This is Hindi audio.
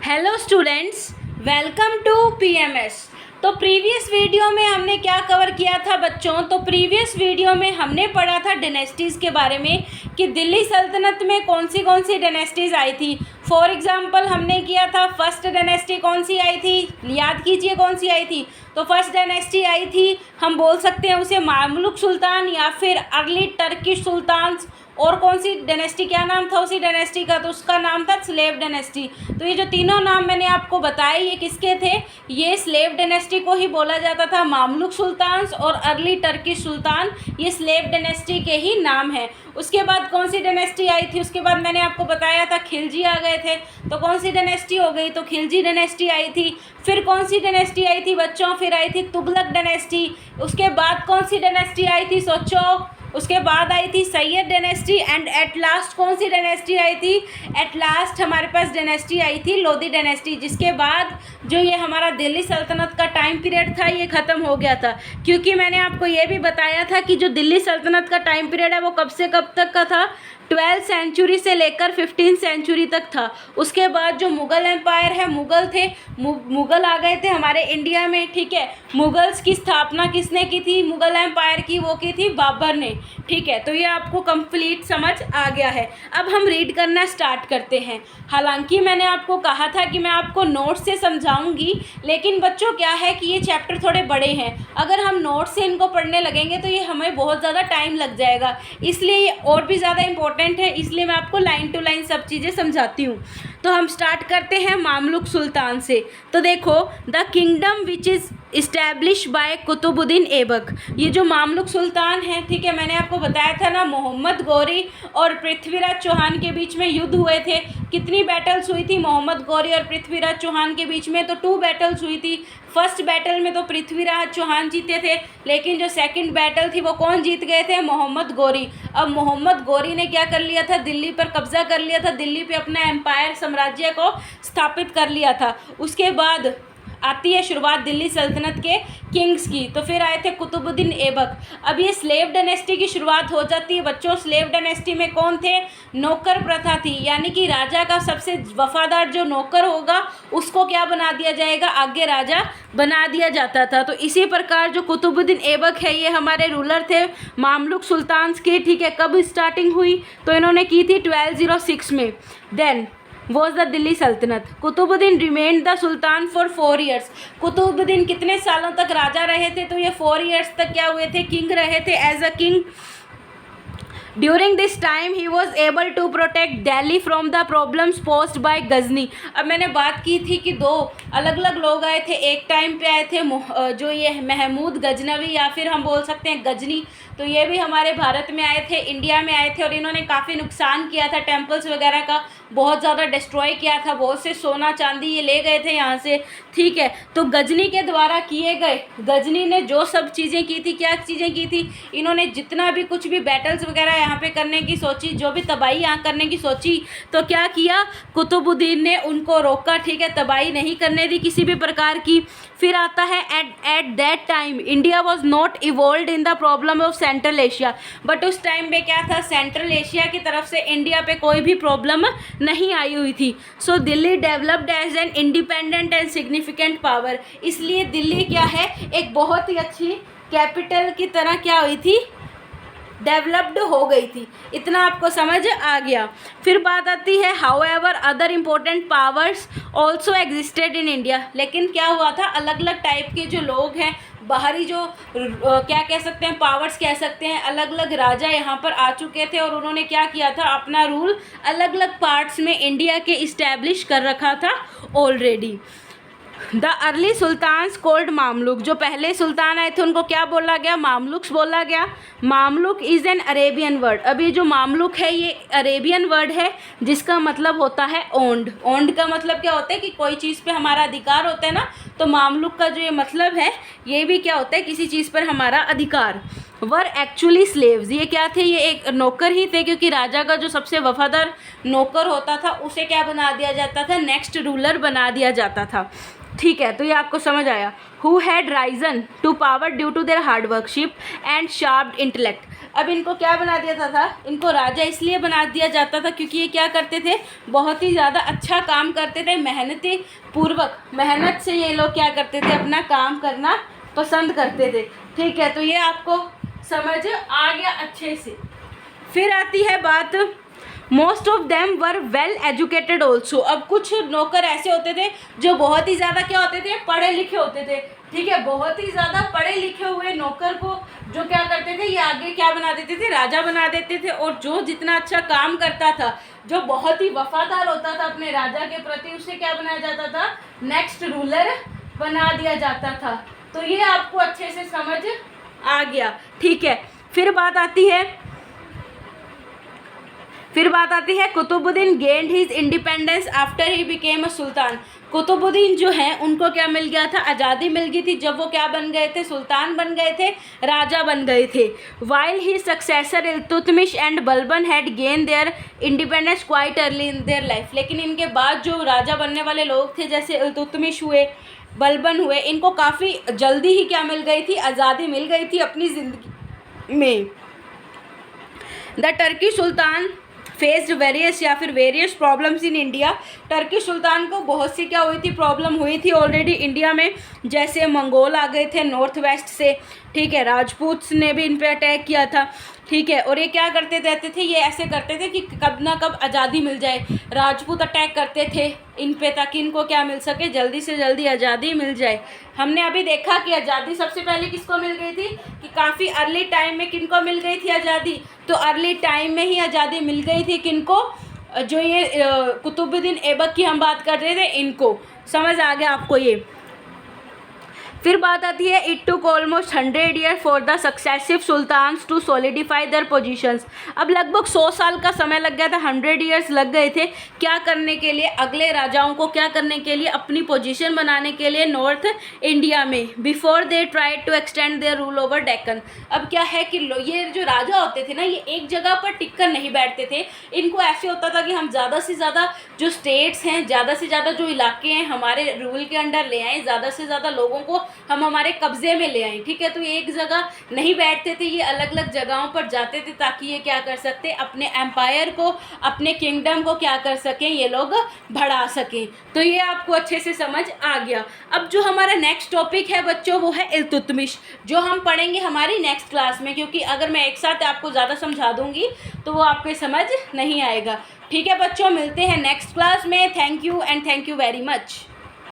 Hello students, welcome to PMS. तो प्रीवियस वीडियो में हमने क्या कवर किया था बच्चों? तो प्रीवियस वीडियो में हमने पढ़ा था डायनेस्टीज़ के बारे में कि दिल्ली सल्तनत में कौन सी डायनेस्टीज़ आई थी। फॉर एग्जांपल हमने किया था फर्स्ट डायनेस्टी कौन सी आई थी, याद कीजिए कौन सी आई थी। तो फर्स्ट डायनेस्टी आई थी, हम बोल सकते हैं उसे मामलुक सुल्तान या फिर अर्ली टर्किश सुल्तान्स। और कौन सी डायनेस्टी, क्या नाम था उसी डायनेस्टी का? तो उसका नाम था स्लेव डायनेस्टी। तो ये जो तीनों नाम मैंने आपको बताए ये किसके थे? ये स्लेव डायनेस्टी को ही बोला जाता था। मामलुक सुल्तान्स और अर्ली टर्किश सुल्तान ये स्लेव डायनेस्टी के ही नाम हैं। उसके बाद कौन सी डायनेस्टी आई थी? उसके बाद मैंने आपको बताया था खिलजी आ गए थे। तो कौन सी डायनेस्टी हो गई? तो खिलजी डायनेस्टी आई थी। फिर कौन सी डायनेस्टी आई थी बच्चों? फिर आई थी तुगलक डायनेस्टी। उसके बाद कौन सी डायनेस्टी आई थी सोचो? उसके बाद आई थी Syed dynasty. And at last कौन सी डायनेस्टी आई थी? एट लास्ट हमारे पास डायनेस्टी आई थी लोधी डायनेस्टी, जिसके बाद जो ये हमारा दिल्ली सल्तनत का टाइम पीरियड था ये ख़त्म हो गया था। क्योंकि मैंने आपको ये भी बताया था कि जो दिल्ली सल्तनत का टाइम पीरियड है वो कब से कब तक का था? 12th सेंचुरी से लेकर 15th सेंचुरी तक था। उसके बाद जो मुग़ल एम्पायर है, मुग़ल थे, मुग़ल आ गए थे हमारे इंडिया में, ठीक है। मुग़ल्स की स्थापना किसने की थी? मुग़ल एम्पायर की वो की थी बाबर ने, ठीक है। तो ये आपको कंप्लीट समझ आ गया है। अब हम रीड करना स्टार्ट करते हैं। हालांकि मैंने आपको कहा था कि मैं आपको नोट्स से समझाऊंगी, लेकिन बच्चों क्या है कि ये चैप्टर थोड़े बड़े हैं। अगर हम नोट्स से इनको पढ़ने लगेंगे तो ये हमें बहुत ज़्यादा टाइम लग जाएगा, इसलिए ये और भी ज़्यादा इंपॉर्टेंट है। इसलिए मैं आपको लाइन टू लाइन सब चीज़ें समझाती हूँ। तो हम स्टार्ट करते हैं मामलुक सुल्तान से। तो देखो, the kingdom which is establish by Qutubuddin Aibak. ये जो मामलुक सुल्तान है, ठीक है, मैंने आपको बताया था ना, मोहम्मद गौरी और पृथ्वीराज चौहान के बीच में युद्ध हुए थे। कितनी बैटल्स हुई थी मोहम्मद गौरी और पृथ्वीराज चौहान के बीच में? तो 2 बैटल्स हुई थी। फर्स्ट बैटल में तो पृथ्वीराज चौहान जीते थे, लेकिन जो सेकंड बैटल थी वो कौन जीत गए थे? मोहम्मद गौरी। अब मोहम्मद गौरी ने क्या कर लिया था? दिल्ली पर कब्जा कर लिया था, दिल्ली पे अपना एम्पायर साम्राज्य को स्थापित कर लिया था। उसके बाद आती है शुरुआत दिल्ली सल्तनत के किंग्स की। तो फिर आए थे कुतुबुद्दीन ऐबक। अब ये स्लेव डायनेस्टी की शुरुआत हो जाती है बच्चों। स्लेव डायनेस्टी में कौन थे? नौकर प्रथा थी, यानी कि राजा का सबसे वफादार जो नौकर होगा उसको क्या बना दिया जाएगा? आगे राजा बना दिया जाता था। तो इसी प्रकार जो कुतुबुद्दीन ऐबक है ये हमारे रूलर थे मामलुक सुल्तान्स के, ठीक है। कब स्टार्टिंग हुई? तो इन्होंने की थी 1206 में। देन वॉज द दिल्ली सल्तनत। Qutubuddin remained the sultan for 4 years. Qutubuddin कितने सालों तक राजा रहे थे? तो ये 4 ईयर्स तक क्या हुए थे? किंग रहे थे, as a king. During this time he was able to protect Delhi from the problems posed by Ghazni. अब मैंने बात की थी कि 2 अलग अलग लोग आए थे, एक टाइम पे आए थे जो ये महमूद गजनवी या फिर हम बोल सकते हैं गजनी। तो ये भी हमारे भारत में आए थे, इंडिया में आए थे, और इन्होंने काफ़ी नुकसान किया था टेम्पल्स वगैरह का, बहुत ज़्यादा डिस्ट्रॉय किया था, बहुत से सोना चांदी ये ले गए थे यहाँ से, ठीक है। तो गजनी के द्वारा किए गए, गजनी ने जो सब चीज़ें की थी, क्या चीज़ें की थी? इन्होंने जितना भी कुछ भी बैटल्स वगैरह यहाँ पे करने की सोची, जो भी तबाही यहाँ करने की सोची, तो क्या किया? कुतुबुद्दीन ने उनको रोका, ठीक है, तबाही नहीं करने दी किसी भी प्रकार की। फिर आता है at that time India was not evolve in the problem of central Asia. But उस टाइम पे क्या था? सेंट्रल एशिया की तरफ से इंडिया पे कोई भी प्रॉब्लम नहीं आई हुई थी। So Delhi developed as an independent and significant power. इसलिए दिल्ली क्या है? एक बहुत ही अच्छी कैपिटल की तरह क्या हुई थी? डेवलप्ड हो गई थी। इतना आपको समझ आ गया। फिर बात आती है however other important powers also existed in India. लेकिन क्या हुआ था? अलग अलग टाइप के जो लोग हैं, बाहरी जो क्या कह सकते हैं, पावर्स कह सकते हैं, अलग अलग राजा यहाँ पर आ चुके थे और उन्होंने क्या किया था? अपना रूल अलग अलग पार्ट्स में इंडिया के इस्टेब्लिश कर रखा था already. The early sultans called Mamluk. जो पहले सुल्तान आए थे उनको क्या बोला गया? मामलुक्स बोला गया। Mamluk is an Arabian word. अब ये जो मामलुक है ये अरेबियन वर्ड है जिसका मतलब होता है ओन्ड। ओन्ड का मतलब क्या होता है? कि कोई चीज़ पे हमारा अधिकार होता है ना। तो मामलुक का जो ये मतलब है ये भी क्या होता है? किसी चीज़ पर हमारा अधिकार। Were actually slaves. ये क्या थे? ये एक नौकर ही थे, क्योंकि राजा का जो सबसे वफादार नौकर होता था उसे क्या बना दिया जाता था? नेक्स्ट रूलर बना दिया जाता था, ठीक है। तो ये आपको समझ आया। Who had risen to power due to their hardworkship and sharp intellect. अब इनको क्या बना दिया था, इनको राजा इसलिए बना दिया जाता था क्योंकि ये क्या करते थे, बहुत ही ज़्यादा अच्छा काम करते थे, मेहनती पूर्वक मेहनत से ये लोग क्या करते थे, अपना काम करना पसंद करते थे। ठीक है, तो ये आपको समझ आ गया अच्छे से। फिर आती है बात, most of them were well educated also. अब कुछ नौकर ऐसे होते थे जो बहुत ही ज़्यादा क्या होते थे, पढ़े लिखे होते थे। ठीक है, बहुत ही ज़्यादा पढ़े लिखे हुए नौकर को जो क्या करते थे, ये आगे क्या बना देते थे, राजा बना देते थे। और जो जितना अच्छा काम करता था, जो बहुत ही वफादार होता था अपने राजा के प्रति, उसे क्या बनाया जाता था, नेक्स्ट रूलर बना दिया जाता था। तो ये आपको अच्छे से समझ आ गया। ठीक है, फिर बात आती है Qutbuddin gained his independence after he became a sultan. Qutbuddin जो हैं उनको क्या मिल गया था, आज़ादी मिल गई थी जब वो क्या बन गए थे, सुल्तान बन गए थे, राजा बन गए थे। While he successor Iltutmish and Balban had gain their independence quite early in their life. लेकिन इनके बाद जो राजा बनने वाले लोग थे, जैसे इल्तुतमिश हुए, बलबन हुए, इनको काफ़ी जल्दी ही क्या मिल गई थी, आज़ादी मिल गई थी अपनी ज़िंदगी में। The Turkey sultan faced various problems in India. Turkey सुल्तान को बहुत सी क्या हुई थी, प्रॉब्लम हुई थी ऑलरेडी इंडिया में। जैसे मंगोल आ गए थे नॉर्थ वेस्ट से, ठीक है, राजपूत ने भी इन पे अटैक किया था। ठीक है, और ये क्या करते रहते थे, ये ऐसे करते थे कि कब ना कब आज़ादी मिल जाए। राजपूत अटैक करते थे इन पे ताकि इनको क्या मिल सके, जल्दी से जल्दी आज़ादी मिल जाए। हमने अभी देखा कि आज़ादी सबसे पहले किसको मिल गई थी, कि काफ़ी अर्ली टाइम में किनको मिल गई थी आज़ादी, तो अर्ली टाइम में ही आज़ादी मिल गई थी किनको, जो ये कुतुबुद्दीन ऐबक की हम बात कर रहे थे, इनको। समझ आ गया आपको ये। फिर बात आती है, it took almost 100 year for the successive sultans to solidify their positions. अब लगभग 100 साल का समय लग गया था, 100 ईयर्स लग गए थे क्या करने के लिए, अगले राजाओं को क्या करने के लिए, अपनी पोजीशन बनाने के लिए नॉर्थ इंडिया में, before they tried to extend their rule over Deccan. अब क्या है कि ये जो राजा होते थे ना, ये एक जगह पर टिक कर नहीं बैठते थे। इनको ऐसे होता था कि हम ज़्यादा से ज़्यादा जो स्टेट्स हैं, ज़्यादा से ज़्यादा जो इलाके हैं हमारे रूल के अंडर ले आएँ, ज़्यादा से ज़्यादा लोगों को हम हमारे कब्जे में ले आए। ठीक है, तो ये एक जगह नहीं बैठते थे, ये अलग अलग जगहों पर जाते थे ताकि ये क्या कर सकते, अपने एम्पायर को, अपने किंगडम को क्या कर सकें, ये लोग बढ़ा सकें। तो ये आपको अच्छे से समझ आ गया। अब जो हमारा नेक्स्ट टॉपिक है बच्चों, वो है इल्तुतमिश, जो हम पढ़ेंगे हमारी नेक्स्ट क्लास में, क्योंकि अगर मैं एक साथ आपको ज़्यादा समझा दूंगी तो वो आपके समझ नहीं आएगा। ठीक है बच्चों, मिलते हैं नेक्स्ट क्लास में। Thank you and thank you very much.